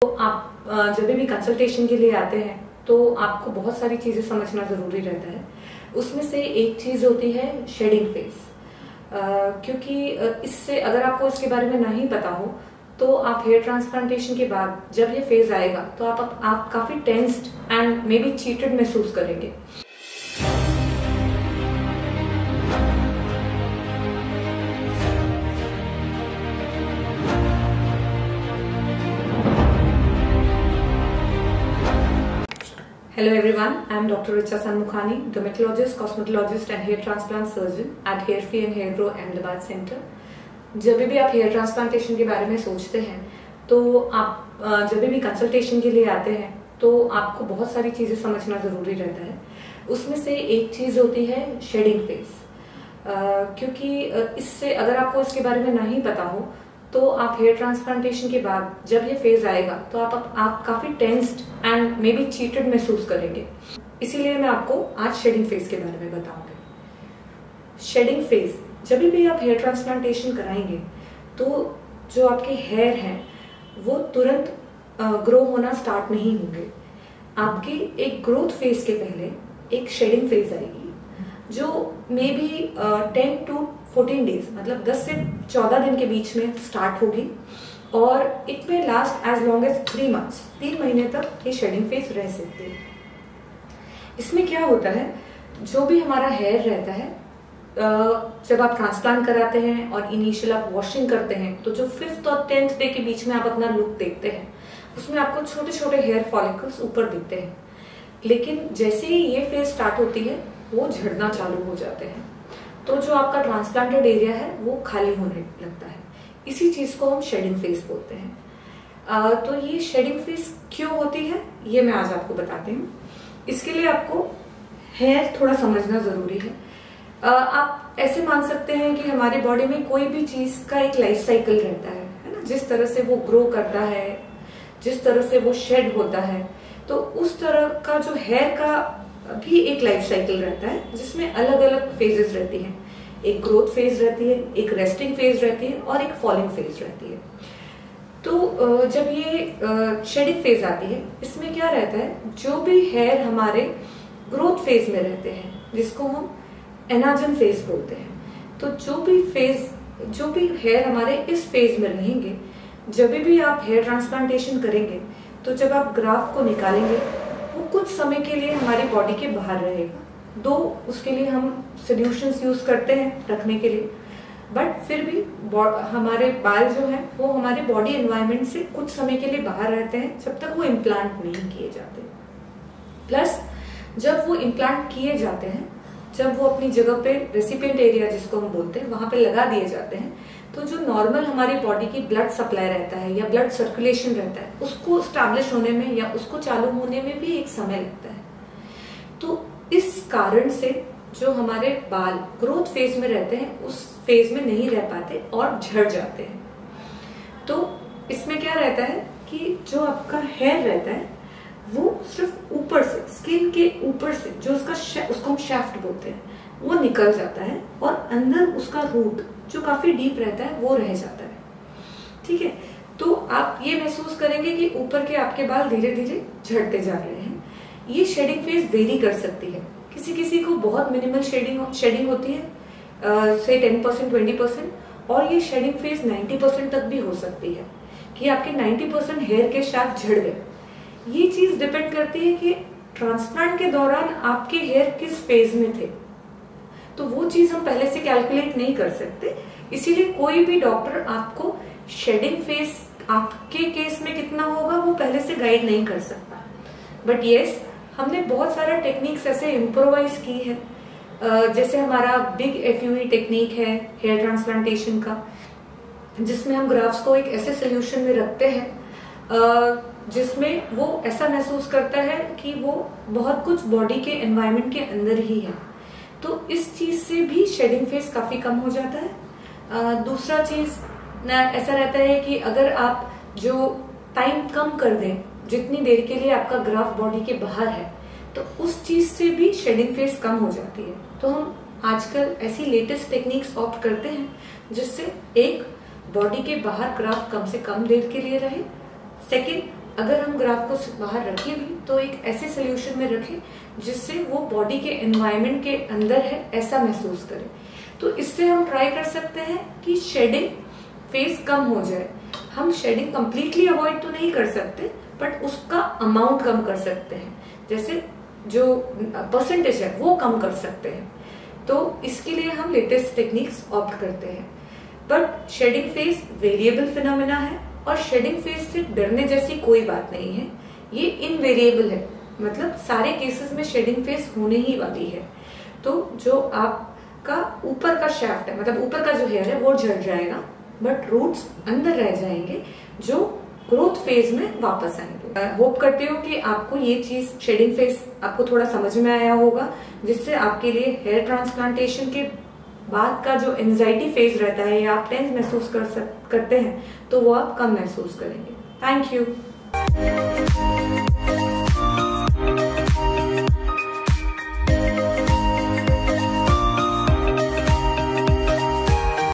तो आप जब भी कंसल्टेशन के लिए आते हैं तो आपको बहुत सारी चीजें समझना जरूरी रहता है। उसमें से एक चीज होती है शेडिंग फेज, क्योंकि इससे अगर आपको इसके बारे में नहीं पता हो तो आप हेयर ट्रांसप्लांटेशन के बाद जब ये फेज आएगा तो आप काफी tensed and may be cheated महसूस करेंगे। Hello everyone, I am Dr. Richa Sanmukhani, dermatologist, cosmetologist and hair transplant surgeon at Hairfree and Hair Grow Ahmedabad Center। जब भी आप हेयर ट्रांसप्लांटेशन के बारे में सोचते हैं तो आप जब भी कंसल्टेशन के लिए आते हैं तो आपको बहुत सारी चीजें समझना जरूरी रहता है। उसमें से एक चीज होती है शेडिंग फेज, क्योंकि इससे अगर आपको इसके बारे में नहीं पता हो तो आप हेयर ट्रांसप्लांटेशन के बाद जब ये फेज आएगा तो आप काफी tensed and may be cheated महसूस करेंगे। इसीलिए मैं आपको आज शेडिंग फेज के बारे में बताऊंगी। शेडिंग फेज, जब भी आप हेयर ट्रांसप्लांटेशन कराएंगे तो जो आपके हेयर हैं वो तुरंत ग्रो होना स्टार्ट नहीं होंगे। आपकी एक ग्रोथ फेज के पहले एक शेडिंग फेज आएगी जो मे बी 10 to 14 डेज, मतलब 10 से 14 दिन के बीच में स्टार्ट होगी और it may last as long as 3 months, 3 महीने तक ये शेडिंग फेज रह सकती है। इसमें क्या होता है, जो भी हमारा हेयर रहता है जब आप ट्रांसप्लांट कराते हैं और इनिशियल आप वॉशिंग करते हैं तो जो 5th और 10th डे के बीच में आप अपना लुक देखते हैं उसमें आपको छोटे छोटे हेयर फॉलिकल्स ऊपर दिखते हैं। लेकिन जैसे ही ये फेज स्टार्ट होती है वो झड़ना चालू हो जाते हैं, तो जो आपका ट्रांसप्लांटेड एरिया है वो खाली होने लगता है। इसी चीज को हम शेडिंग फेज बोलते हैं। तो ये शेडिंग फेज क्यों होती है ये मैं आज आपको बताती हूँ। इसके लिए आपको हेयर थोड़ा समझना जरूरी है। आप ऐसे मान सकते हैं कि हमारी बॉडी में कोई भी चीज का एक लाइफ साइकिल रहता है ना। जिस तरह से वो ग्रो करता है, जिस तरह से वो शेड होता है, तो उस तरह का जो हेयर का भी एक लाइफ साइकिल रहता है जिसमें अलग अलग फेजेस रहती हैं। एक ग्रोथ फेज रहती है, एक रेस्टिंग फेज रहती है और एक फॉलिंग फेज रहती है। तो जब ये शेडिंग फेज आती है इसमें क्या रहता है, जो भी हेयर हमारे ग्रोथ फेज में रहते हैं जिसको हम एनाजन फेज बोलते हैं, तो जो भी हेयर हमारे इस फेज में रहेंगे, जब भी आप हेयर ट्रांसप्लांटेशन करेंगे तो जब आप ग्राफ्ट को निकालेंगे वो कुछ समय के लिए हमारी बॉडी के बाहर रहेगा। दो उसके लिए हम सोल्यूशंस यूज करते हैं रखने के लिए, बट फिर भी हमारे बाल जो हैं वो हमारे बॉडी एनवायरनमेंट से कुछ समय के लिए बाहर रहते हैं जब तक वो इम्प्लांट नहीं किए जाते। प्लस जब वो इम्प्लांट किए जाते हैं, जब वो अपनी जगह पे रेसिपिएंट एरिया जिसको हम बोलते हैं वहां पे लगा दिए जाते हैं, तो जो नॉर्मल हमारी बॉडी की ब्लड सप्लाई रहता है या ब्लड सर्कुलेशन रहता है उसको स्टैब्लिश होने में या उसको चालू होने में भी एक समय लगता है। तो इस कारण से जो हमारे बाल ग्रोथ फेज में रहते हैं उस फेज में नहीं रह पाते और झड़ जाते हैं। तो इसमें क्या रहता है कि जो आपका हेयर रहता है वो सिर्फ ऊपर से, स्किन के ऊपर से, जो उसको हम शैफ्ट बोलते हैं, वो निकल जाता है और अंदर उसका रूट जो काफी डीप रहता है वो रह जाता है। ठीक है, तो आप ये महसूस करेंगे कि ऊपर के आपके बाल धीरे धीरे झड़ते जा रहे हैं। ये शेडिंग फेज वेरी कर सकती है। किसी किसी को बहुत मिनिमल शेडिंग होती है, से 10% 20%, और ये शेडिंग फेज 90% तक भी हो सकती है कि आपके 90% हेयर के शाफ्ट झड़ गए। ये चीज डिपेंड करती है कि ट्रांसप्लांट के दौरान आपके हेयर किस फेज में थे, तो वो चीज हम पहले से कैलकुलेट नहीं कर सकते। इसीलिए कोई भी डॉक्टर आपको शेडिंग फेज आपके केस में कितना होगा वो पहले से गाइड नहीं कर सकता। बट यस, हमने बहुत सारा टेक्निक्स ऐसे इम्प्रोवाइज की है, जैसे हमारा बिग FUE टेक्निक है हेयर ट्रांसप्लांटेशन का, जिसमें हम ग्राफ्स को एक ऐसे सोल्यूशन में रखते हैं जिसमें वो ऐसा महसूस करता है कि वो बहुत कुछ बॉडी के एनवायरनमेंट के अंदर ही है। तो इस चीज से भी शेडिंग फेज काफी कम हो जाता है। दूसरा चीज ऐसा रहता है कि अगर आप जो टाइम कम कर दें, जितनी देर के लिए आपका ग्राफ बॉडी के बाहर है, तो उस चीज से भी शेडिंग फेज कम हो जाती है। तो हम आजकल ऐसी लेटेस्ट टेक्निक्स ऑप्ट करते हैं जिससे एक, बॉडी के बाहर ग्राफ कम से कम देर के लिए रहे, सेकेंड, अगर हम ग्राफ को बाहर रखें भी तो एक ऐसे सोल्यूशन में रखें जिससे वो बॉडी के एनवायरनमेंट के अंदर है ऐसा महसूस करे। तो इससे हम ट्राई कर सकते हैं कि शेडिंग फेस कम हो जाए। हम शेडिंग कंप्लीटली अवॉइड तो नहीं कर सकते, बट उसका अमाउंट कम कर सकते हैं, जैसे जो परसेंटेज है वो कम कर सकते हैं। तो इसके लिए हम लेटेस्ट टेक्निक्स ऑप्ट करते हैं। But shading face variable phenomena है और शेडिंग फेस से डरने जैसी कोई बात नहीं है, ये इनवेरिएबल है, मतलब सारे केसेस में शेडिंग फेस होने ही वाली है। तो जो आपका ऊपर का शाफ्ट है, मतलब ऊपर का जो हेयर है वो झड़ जाएगा, बट रूट्स अंदर रह जाएंगे जो ग्रोथ फेज में वापस आएंगे। होप करती हूँ कि आपको ये चीज शेडिंग फेस आपको थोड़ा समझ में आया होगा, जिससे आपके लिए हेयर ट्रांसप्लांटेशन के बाद का जो एंजाइटी फेज रहता है या आप टेंस महसूस करते हैं तो वो आप कम महसूस करेंगे। Thank you.